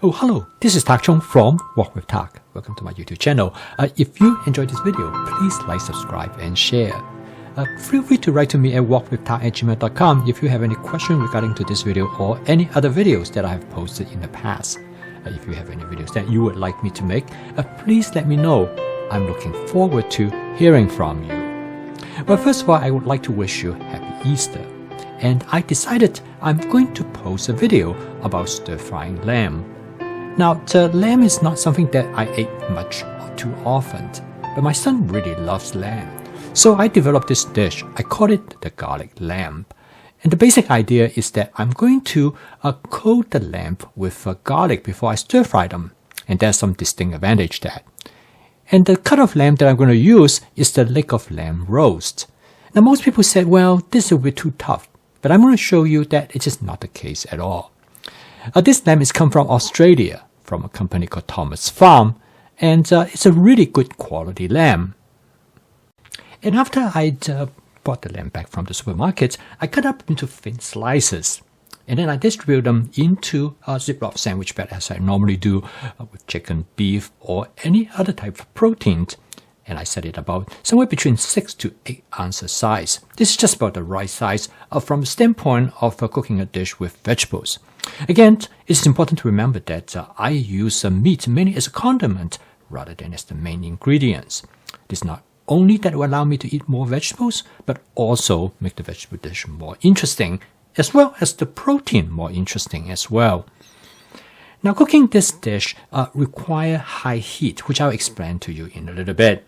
Oh, hello, this is Tak Chung from Walk with Tak. Welcome to my YouTube channel. If you enjoyed this video, please like, subscribe, and share. Feel free to write to me at walkwithtak@gmail.com if you have any questions regarding to this video or any other videos that I have posted in the past. If you have any videos that you would like me to make, please let me know. I'm looking forward to hearing from you. Well, first of all, I would like to wish you Happy Easter. And I decided I'm going to post a video about stir-frying lamb. Now, the lamb is not something that I ate much or too often, but my son really loves lamb. So I developed this dish. I call it the garlic lamb. And the basic idea is that I'm going to coat the lamb with garlic before I stir-fry them. And there's some distinct advantage to that. And the cut of lamb that I'm going to use is the leg of lamb roast. Now, most people said, well, this will be too tough. But I'm going to show you that it is not the case at all. This lamb is come from Australia, from a company called Thomas Farm, and it's a really good quality lamb. And after I bought the lamb back from the supermarket, I cut up into thin slices. And then I distribute them into a Ziploc sandwich bag as I normally do with chicken, beef, or any other type of protein. And I set it about somewhere between 6 to 8 ounces size. This is just about the right size from the standpoint of cooking a dish with vegetables. Again, it's important to remember that I use meat mainly as a condiment rather than as the main ingredients. This not only that will allow me to eat more vegetables, but also make the vegetable dish more interesting, as well as the protein more interesting as well. Now, cooking this dish requires high heat, which I'll explain to you in a little bit.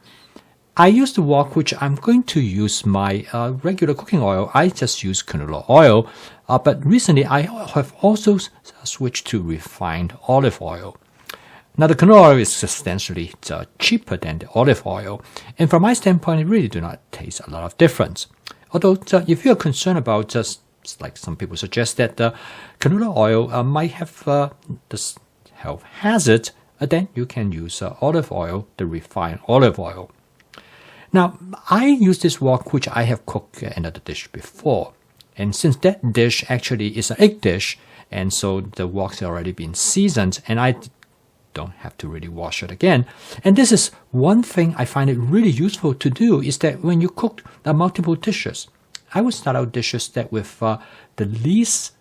I use the wok, which I'm going to use my regular cooking oil. I just use canola oil, but recently I have also switched to refined olive oil. Now, the canola oil is substantially cheaper than the olive oil, and from my standpoint, it really do not taste a lot of difference. Although, if you're concerned about just like some people suggest that the canola oil might have this health hazard, then you can use olive oil, the refined olive oil. Now, I use this wok which I have cooked another dish before. And since that dish actually is an egg dish, and so the wok's already been seasoned, and I don't have to really wash it again. And this is one thing I find it really useful to do, is that when you cook multiple dishes, I would start out dishes that with the least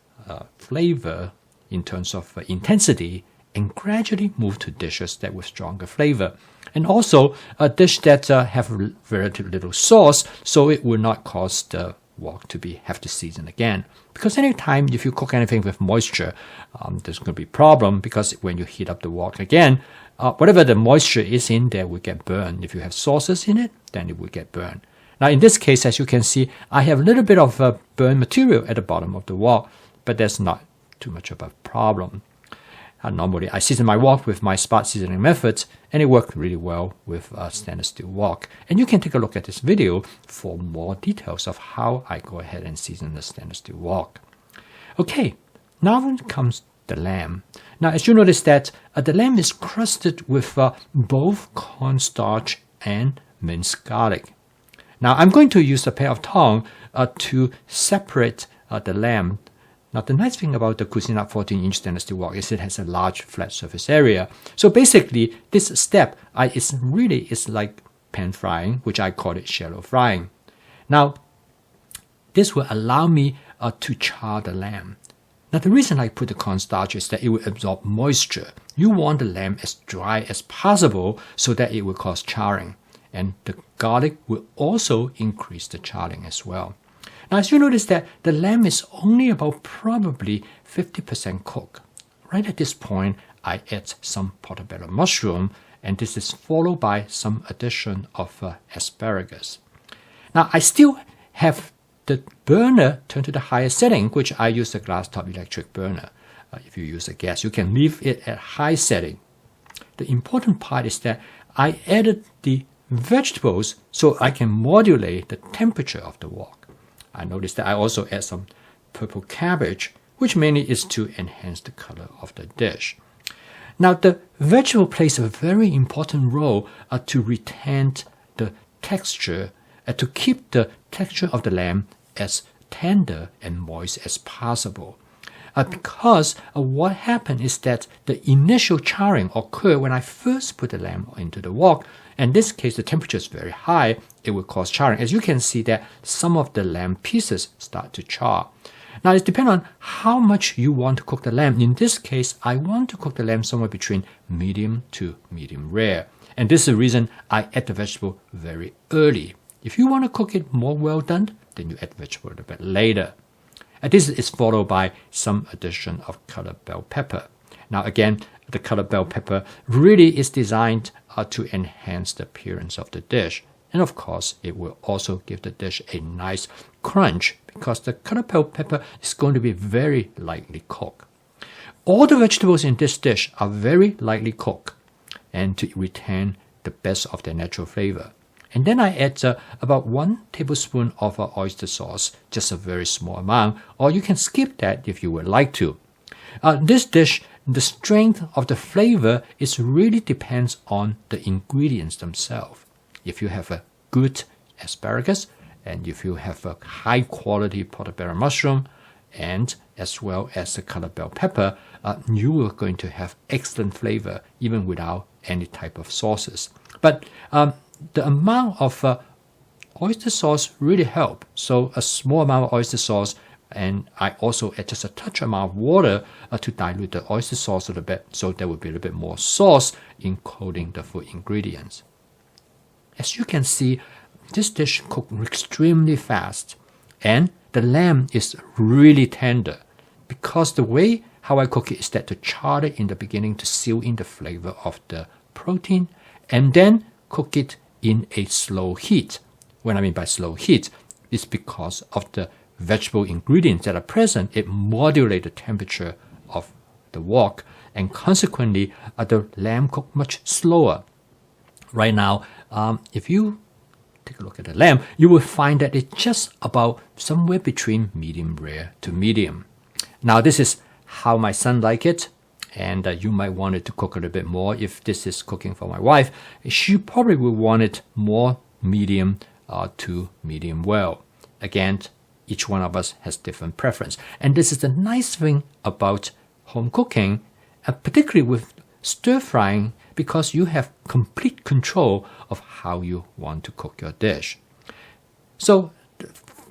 flavor in terms of intensity, and gradually move to dishes that with stronger flavor. And also a dish that have very little sauce, so it will not cause the wok to have to season again. Because anytime if you cook anything with moisture, there's going to be a problem, because when you heat up the wok again, whatever the moisture is in there will get burned. If you have sauces in it, then it will get burned. Now, in this case, as you can see, I have a little bit of burnt material at the bottom of the wok, but that's not too much of a problem. Normally, I season my wok with my spot seasoning method, and it worked really well with a stainless steel wok. And you can take a look at this video for more details of how I go ahead and season the stainless steel wok. Okay, now comes the lamb. Now, as you notice that the lamb is crusted with both cornstarch and minced garlic. Now, I'm going to use a pair of tongs to separate the lamb. Now, the nice thing about the Cuisinart 14-inch stainless steel wok is it has a large flat surface area. So basically, this step is like pan frying, which I call it shallow frying. Now, this will allow me to char the lamb. Now, the reason I put the cornstarch is that it will absorb moisture. You want the lamb as dry as possible so that it will cause charring. And the garlic will also increase the charring as well. Now, as you notice that the lamb is only about probably 50% cooked. Right at this point, I add some portobello mushroom, and this is followed by some addition of asparagus. Now, I still have the burner turned to the highest setting, which I use a glass top electric burner. If you use a gas, you can leave it at high setting. The important part is that I added the vegetables so I can modulate the temperature of the wok. I noticed that I also add some purple cabbage, which mainly is to enhance the color of the dish. Now, the vegetable plays a very important role to retain the texture, to keep the texture of the lamb as tender and moist as possible. because what happened is that the initial charring occurred when I first put the lamb into the wok. In this case, the temperature is very high. It will cause charring. As you can see that some of the lamb pieces start to char. Now, it depends on how much you want to cook the lamb. In this case, I want to cook the lamb somewhere between medium to medium rare. And this is the reason I add the vegetable very early. If you want to cook it more well done, then you add vegetable a little bit later. And this is followed by some addition of colored bell pepper. Now again, the colored bell pepper really is designed to enhance the appearance of the dish. And of course, it will also give the dish a nice crunch because the colored bell pepper is going to be very lightly cooked. All the vegetables in this dish are very lightly cooked and to retain the best of their natural flavor. And then I add about 1 tablespoon of oyster sauce, just a very small amount, or you can skip that if you would like to. This dish, the strength of the flavor really depends on the ingredients themselves. If you have a good asparagus, and if you have a high quality portobello mushroom, and as well as the colored bell pepper, you are going to have excellent flavor even without any type of sauces. But the amount of oyster sauce really help. So a small amount of oyster sauce, and I also add just a touch amount of water to dilute the oyster sauce a little bit, so there will be a little bit more sauce in coating the food ingredients. As you can see, this dish cooked extremely fast, and the lamb is really tender because the way how I cook it is that to char it in the beginning to seal in the flavor of the protein, and then cook it in a slow heat. What I mean by slow heat is because of the vegetable ingredients that are present, it modulates the temperature of the wok, and consequently the lamb cooked much slower. Right now, if you take a look at the lamb, you will find that it's just about somewhere between medium rare to medium. Now this is how my son likes it, and you might want it to cook a little bit more. If this is cooking for my wife, she probably will want it more medium to medium well. Again, each one of us has different preference. And this is the nice thing about home cooking, particularly with stir frying, because you have complete control of how you want to cook your dish. So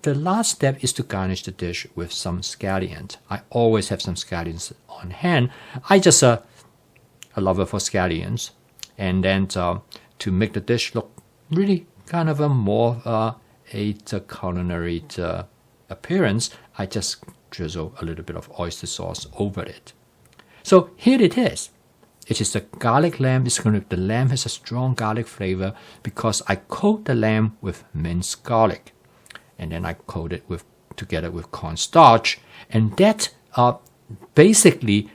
the last step is to garnish the dish with some scallions. I always have some scallions on hand. I just a lover for scallions. And then to make the dish look really kind of a more a culinary appearance, I just drizzle a little bit of oyster sauce over it. So here it is. It is the garlic lamb. The lamb has a strong garlic flavor because I coat the lamb with minced garlic, and then I coat it together with cornstarch, and that basically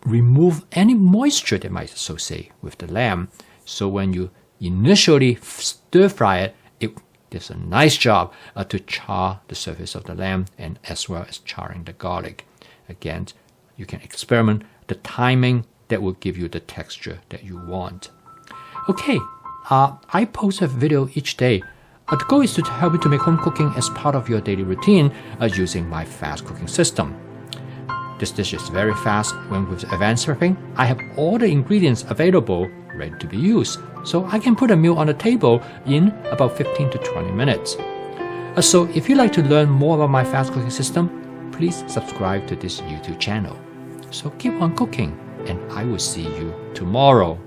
remove any moisture that might associate with the lamb. So when you initially stir fry it, it does a nice job to char the surface of the lamb and as well as charring the garlic. Again, you can experiment the timing that will give you the texture that you want. Okay, I post a video each day. The goal is to help you to make home cooking as part of your daily routine using my fast cooking system. This dish is very fast. When with advanced prepping, I have all the ingredients available ready to be used. So I can put a meal on the table in about 15 to 20 minutes. So if you'd like to learn more about my fast cooking system, please subscribe to this YouTube channel. So keep on cooking, and I will see you tomorrow.